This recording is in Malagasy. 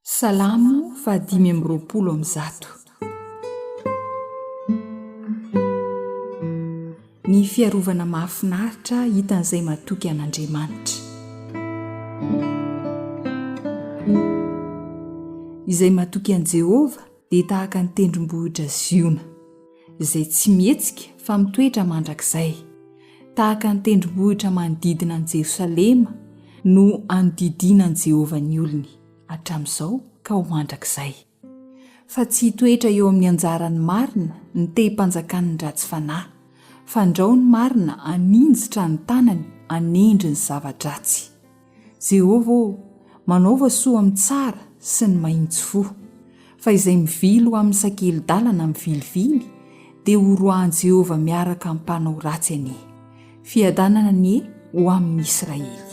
Salamo 5:20. Ny fiarovana mahafinaritra hitan'izay matoky an'Andriamanitra. Izay matoky an' Jehovah dia tahaka ny tendrombohitra ziona, izay tsy mihetsika fa mitoetra mandrakizay, tahaka ny tendrombohitra manodidina an'i Jerosalema no anodidina an'i Jehovah ny olony hatramin'izao ka ho mandrakizay. Fa tsy hitoetra eo amin'ny anjarany marina ny te-hipanjakan'ny ratsy fanahy, fa andrao ny marina aninjitra ny tanany anendry ny zava-dratsy. Jehovah manaova soa amin'ny tsara sy ny mahitsy fo, fa izay mivily amin'ny sakeli-dalana mivilivily dia horoahan' Jehovah miaraka amin'ny mpanao ratsy anie. Fiadanana anie ho amin'ny Israely.